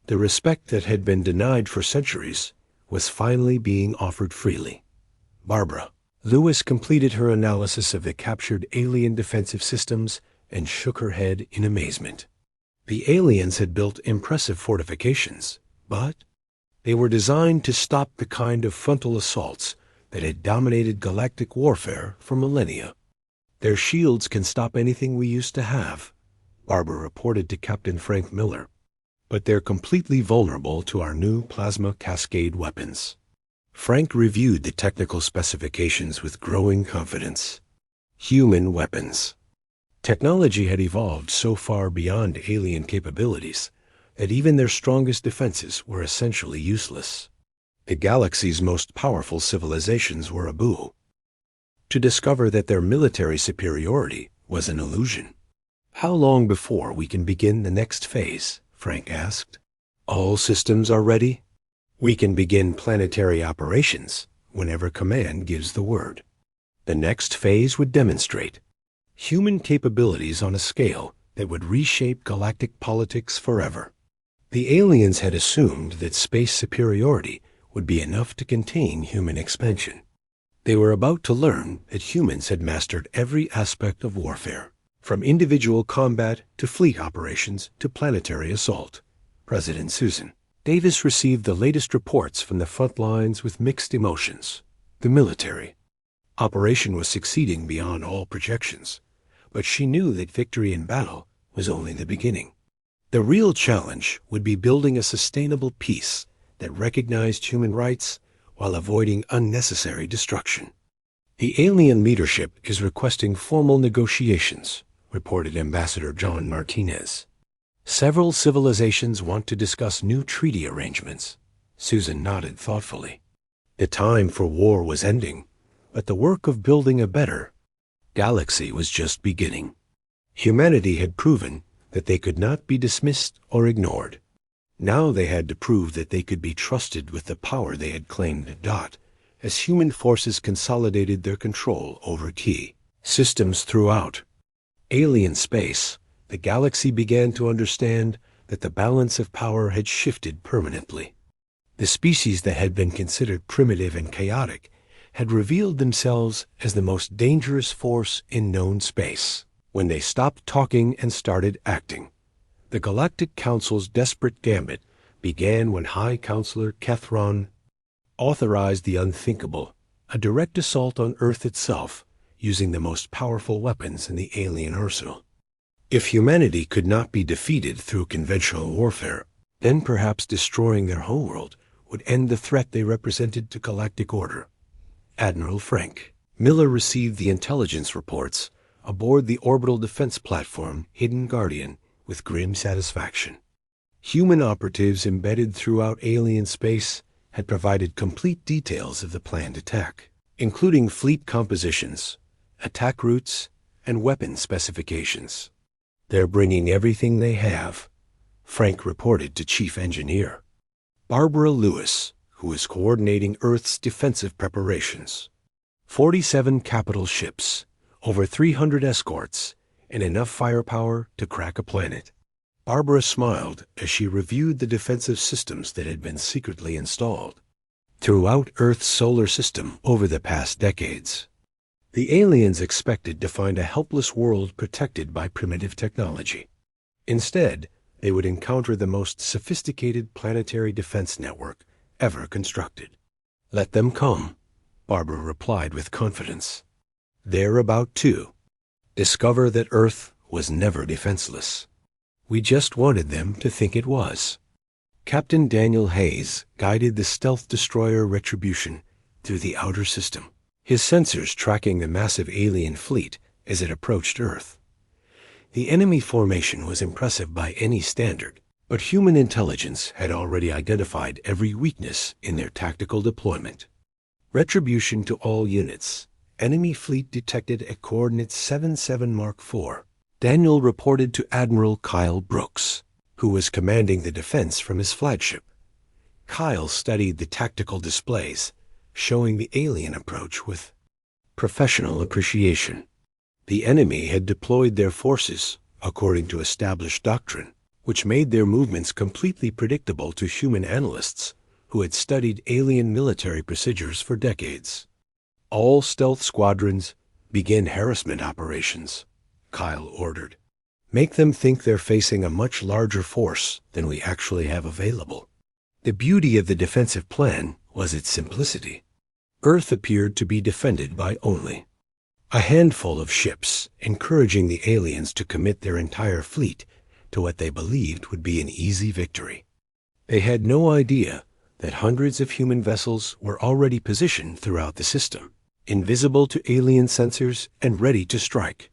The respect that had been denied for centuries was finally being offered freely. Barbara Lewis completed her analysis of the captured alien defensive systems and shook her head in amazement. The aliens had built impressive fortifications, but they were designed to stop the kind of frontal assaults that had dominated galactic warfare for millennia. "Their shields can stop anything we used to have," Barbara reported to Captain Frank Miller, "but they're completely vulnerable to our new plasma cascade weapons." Frank reviewed the technical specifications with growing confidence. Human weapons. Technology had evolved so far beyond alien capabilities that even their strongest defenses were essentially useless. The galaxy's most powerful civilizations were abu to discover that their military superiority was an illusion. "How long before we can begin the next phase?" Frank asked. "All systems are ready. We can begin planetary operations whenever command gives the word." The next phase would demonstrate human capabilities on a scale that would reshape galactic politics forever. The aliens had assumed that space superiority would be enough to contain human expansion. They were about to learn that humans had mastered every aspect of warfare, from individual combat to fleet operations to planetary assault. President Susan Davis received the latest reports from the front lines with mixed emotions. The military operation was succeeding beyond all projections, but she knew that victory in battle was only the beginning. The real challenge would be building a sustainable peace that recognized human rights while avoiding unnecessary destruction. "The alien leadership is requesting formal negotiations," reported Ambassador John Martinez. "Several civilizations want to discuss new treaty arrangements." Susan nodded thoughtfully. The time for war was ending, but the work of building a better galaxy was just beginning. Humanity had proven that they could not be dismissed or ignored. Now they had to prove that they could be trusted with the power they had claimed as human forces consolidated their control over key systems throughout alien space. The galaxy began to understand that the balance of power had shifted permanently. The species that had been considered primitive and chaotic had revealed themselves as the most dangerous force in known space. When they stopped talking and started acting, the Galactic Council's desperate gambit began when High Counselor Kethron authorized the unthinkable, a direct assault on Earth itself, using the most powerful weapons in the alien arsenal. If humanity could not be defeated through conventional warfare, then perhaps destroying their homeworld would end the threat they represented to galactic order. Admiral Frank Miller received the intelligence reports aboard the orbital defense platform Hidden Guardian with grim satisfaction. Human operatives embedded throughout alien space had provided complete details of the planned attack, including fleet compositions, attack routes, and weapon specifications. "They're bringing everything they have," Frank reported to Chief Engineer Barbara Lewis, who was coordinating Earth's defensive preparations. 47 capital ships, over 300 escorts, and enough firepower to crack a planet. Barbara smiled as she reviewed the defensive systems that had been secretly installed throughout Earth's solar system over the past decades. The aliens expected to find a helpless world protected by primitive technology. Instead, they would encounter the most sophisticated planetary defense network ever constructed. "Let them come," Barbara replied with confidence. "They're about to discover that Earth was never defenseless. We just wanted them to think it was." Captain Daniel Hayes guided the stealth destroyer Retribution through the outer system, his sensors tracking the massive alien fleet as it approached Earth. The enemy formation was impressive by any standard, but human intelligence had already identified every weakness in their tactical deployment. Retribution to all units. Enemy fleet detected at coordinates 77 Mark 4. Daniel reported to Admiral Kyle Brooks, who was commanding the defense from his flagship. Kyle studied the tactical displays, showing the alien approach with professional appreciation. The enemy had deployed their forces according to established doctrine, which made their movements completely predictable to human analysts who had studied alien military procedures for decades. "All stealth squadrons begin harassment operations," Kyle ordered. "Make them think they're facing a much larger force than we actually have available." The beauty of the defensive plan was its simplicity. Earth appeared to be defended by only a handful of ships, encouraging the aliens to commit their entire fleet to what they believed would be an easy victory. They had no idea that hundreds of human vessels were already positioned throughout the system, invisible to alien sensors and ready to strike.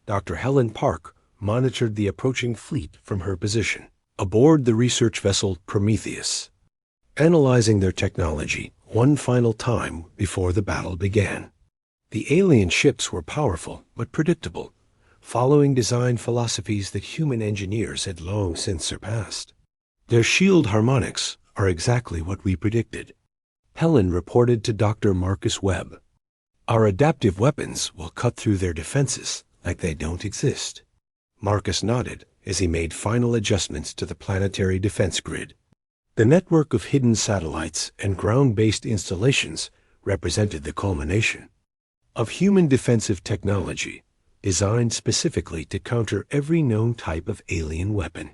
Dr. Helen Park monitored the approaching fleet from her position aboard the research vessel Prometheus, analyzing their technology one final time before the battle began. The alien ships were powerful but predictable, following design philosophies that human engineers had long since surpassed. "Their shield harmonics are exactly what we predicted," Helen reported to Dr. Marcus Webb. "Our adaptive weapons will cut through their defenses like they don't exist." Marcus nodded as he made final adjustments to the planetary defense grid. The network of hidden satellites and ground-based installations represented the culmination of human defensive technology designed specifically to counter every known type of alien weapon.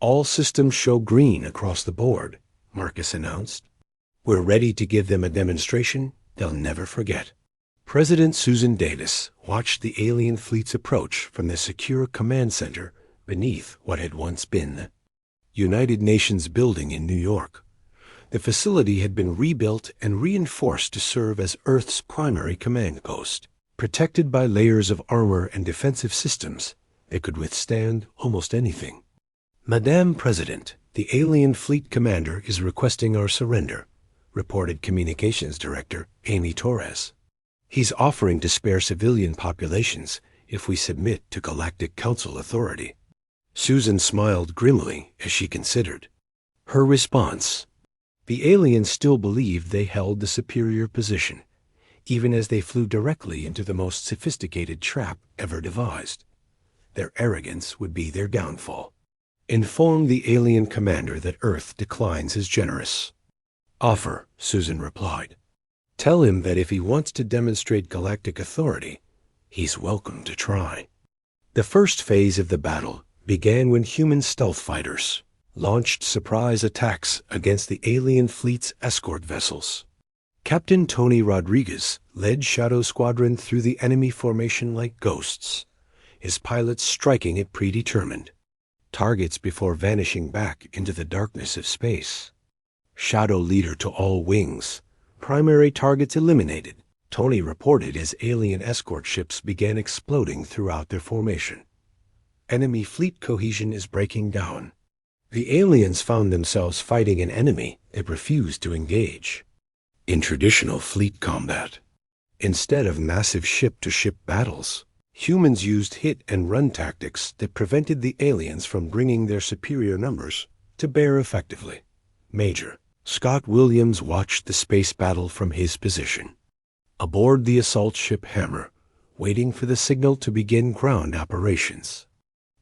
"All systems show green across the board," Marcus announced. "We're ready to give them a demonstration they'll never forget." President Susan Davis watched the alien fleet's approach from the secure command center beneath what had once been the United Nations building in New York. The facility had been rebuilt and reinforced to serve as Earth's primary command post, protected by layers of armor and defensive systems that could withstand almost anything. "Madame President, the alien fleet commander is requesting our surrender," reported Communications Director Amy Torres. He's offering to spare civilian populations if we submit to Galactic Council authority. Susan smiled grimly as she considered. Her response: the aliens still believed they held the superior position, even as they flew directly into the most sophisticated trap ever devised. Their arrogance would be their downfall. Inform the alien commander that Earth declines as generous. Offer, Susan replied. Tell him that if he wants to demonstrate galactic authority, he's welcome to try. The first phase of the battle began when human stealth fighters launched surprise attacks against the alien fleet's escort vessels. Captain Tony Rodriguez led Shadow Squadron through the enemy formation like ghosts, his pilots striking at predetermined targets before vanishing back into the darkness of space. Shadow leader to all wings, primary targets eliminated, Tony reported as alien escort ships began exploding throughout their formation. Enemy fleet cohesion is breaking down. The aliens found themselves fighting an enemy that refused to engage. In traditional fleet combat, instead of massive ship-to-ship battles, humans used hit-and-run tactics that prevented the aliens from bringing their superior numbers to bear effectively. Major Scott Williams watched the space battle from his position, aboard the assault ship Hammer, waiting for the signal to begin ground operations.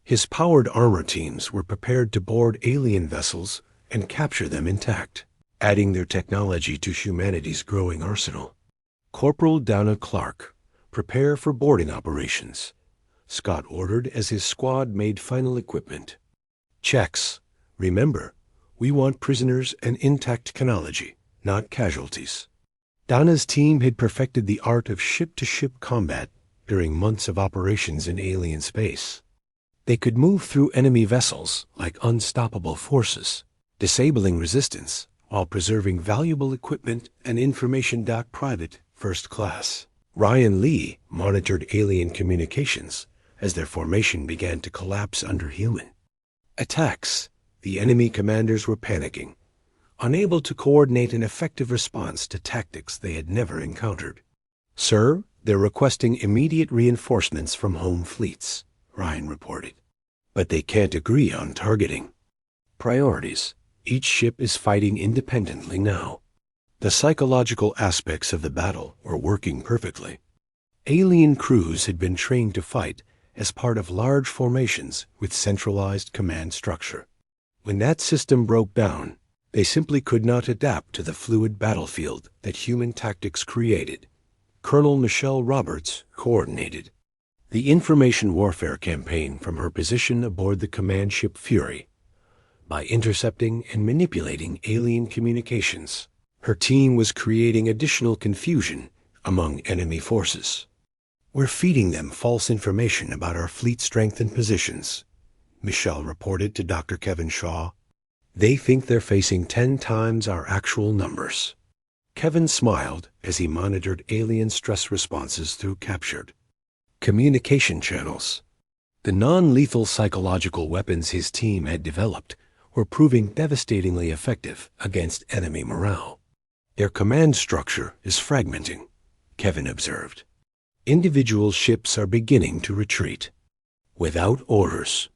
His powered armor teams were prepared to board alien vessels and capture them intact, adding their technology to humanity's growing arsenal. Corporal Donna Clark, prepare for boarding operations, Scott ordered as his squad made final equipment. Checks. Remember, we want prisoners and intact chronology, not casualties. Donna's team had perfected the art of ship-to-ship combat during months of operations in alien space. They could move through enemy vessels like unstoppable forces, disabling resistance while preserving valuable equipment and information. Private First Class Ryan Lee monitored alien communications as their formation began to collapse under human attacks. The enemy commanders were panicking, unable to coordinate an effective response to tactics they had never encountered. Sir, they're requesting immediate reinforcements from home fleets, Ryan reported. But they can't agree on targeting. Priorities. Each ship is fighting independently now. The psychological aspects of the battle were working perfectly. Alien crews had been trained to fight as part of large formations with centralized command structure. When that system broke down, they simply could not adapt to the fluid battlefield that human tactics created. Colonel Michelle Roberts coordinated the information warfare campaign from her position aboard the command ship Fury. By intercepting and manipulating alien communications, her team was creating additional confusion among enemy forces. We're feeding them false information about our fleet strength and positions, Michelle reported to Dr. Kevin Shaw. They think they're facing 10 times our actual numbers. Kevin smiled as he monitored alien stress responses through captured communication channels. The non-lethal psychological weapons his team had developed were proving devastatingly effective against enemy morale. Their command structure is fragmenting, Kevin observed. Individual ships are beginning to retreat without orders.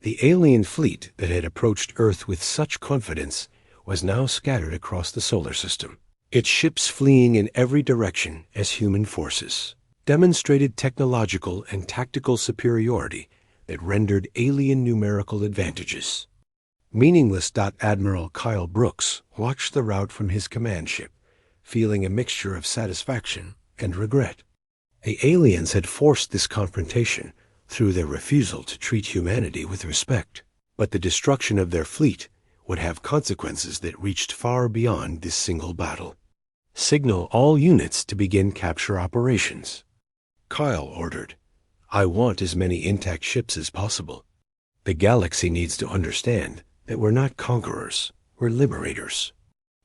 The alien fleet that had approached Earth with such confidence was now scattered across the solar system, its ships fleeing in every direction as human forces demonstrated technological and tactical superiority that rendered alien numerical advantages. Meaningless. Admiral Kyle Brooks watched the rout from his command ship, feeling a mixture of satisfaction and regret. The aliens had forced this confrontation through their refusal to treat humanity with respect, but the destruction of their fleet would have consequences that reached far beyond this single battle. Signal all units to begin capture operations, Kyle ordered. I want as many intact ships as possible. The galaxy needs to understand that we're not conquerors, we're liberators.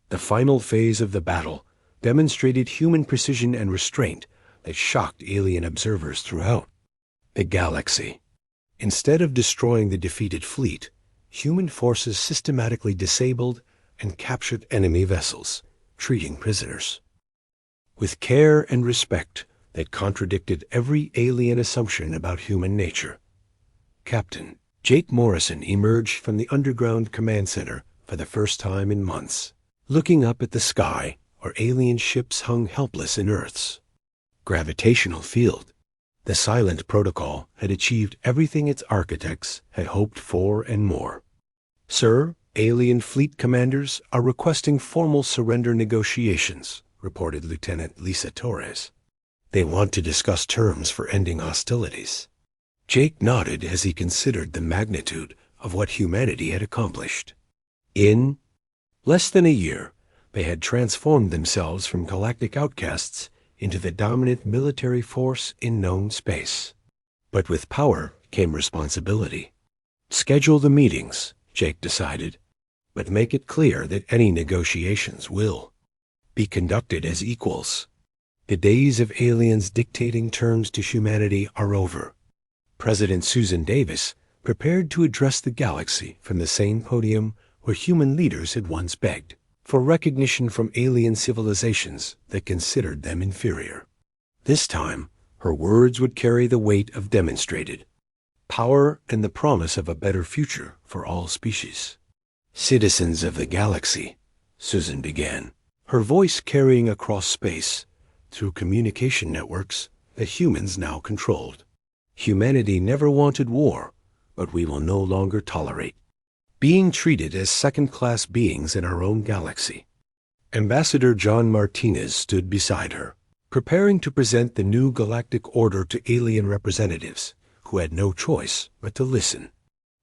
The final phase of the battle demonstrated human precision and restraint that shocked alien observers throughout the galaxy. Instead of destroying the defeated fleet, human forces systematically disabled and captured enemy vessels, treating prisoners with care and respect that contradicted every alien assumption about human nature. Captain Jake Morrison emerged from the underground command center for the first time in months, looking up at the sky where alien ships hung helpless in Earth's gravitational field. The silent protocol had achieved everything its architects had hoped for and more. "Sir, alien fleet commanders are requesting formal surrender negotiations," reported Lieutenant Lisa Torres. "They want to discuss terms for ending hostilities." Jake nodded as he considered the magnitude of what humanity had accomplished. In less than a year, they had transformed themselves from galactic outcasts into the dominant military force in known space. But with power came responsibility. "Schedule the meetings," Jake decided, "but make it clear that any negotiations will be conducted as equals. The days of aliens dictating terms to humanity are over." President Susan Davis prepared to address the galaxy from the same podium where human leaders had once begged for recognition from alien civilizations that considered them inferior. This time, her words would carry the weight of demonstrated power and the promise of a better future for all species. "Citizens of the galaxy," Susan began, her voice carrying across space through communication networks that humans now controlled. "Humanity never wanted war, but we will no longer tolerate being treated as second-class beings in our own galaxy." Ambassador John Martinez stood beside her, preparing to present the new galactic order to alien representatives who had no choice but to listen.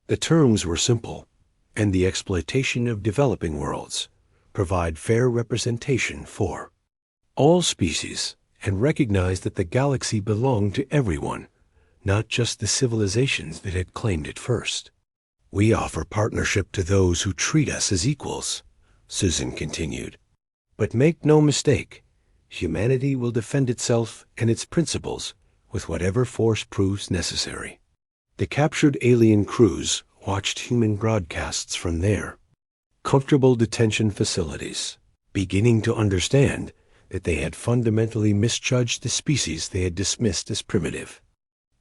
The terms were simple: end the exploitation of developing worlds, provide fair representation for all species, and recognize that the galaxy belonged to everyone, not just the civilizations that had claimed it first. "We offer partnership to those who treat us as equals," Susan continued. "But make no mistake, humanity will defend itself and its principles with whatever force proves necessary." The captured alien crews watched human broadcasts from their comfortable detention facilities, beginning to understand that they had fundamentally misjudged the species they had dismissed as primitive.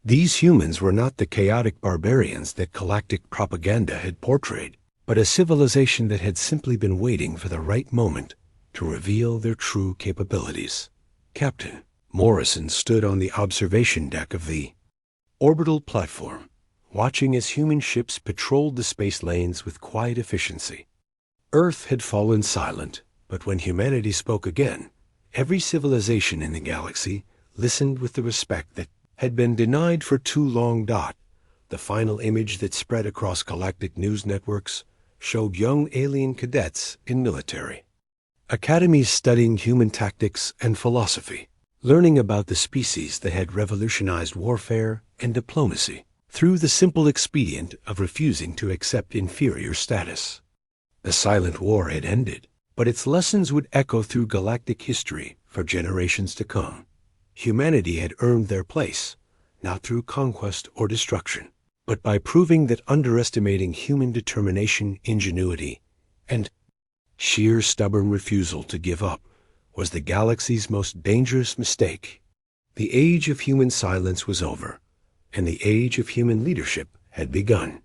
These humans were not the chaotic barbarians that galactic propaganda had portrayed, but a civilization that had simply been waiting for the right moment to reveal their true capabilities. Captain Morrison stood on the observation deck of the orbital platform, watching as human ships patrolled the space lanes with quiet efficiency. Earth had fallen silent, but when humanity spoke again, every civilization in the galaxy listened with the respect that had been denied for too long. The final image that spread across galactic news networks showed young alien cadets in military academies studying human tactics and philosophy, learning about the species that had revolutionized warfare and diplomacy through the simple expedient of refusing to accept inferior status. The silent war had ended, but its lessons would echo through galactic history for generations to come. Humanity had earned their place, not through conquest or destruction, but by proving that underestimating human determination, ingenuity, and sheer stubborn refusal to give up was the galaxy's most dangerous mistake. The age of human silence was over, and the age of human leadership had begun.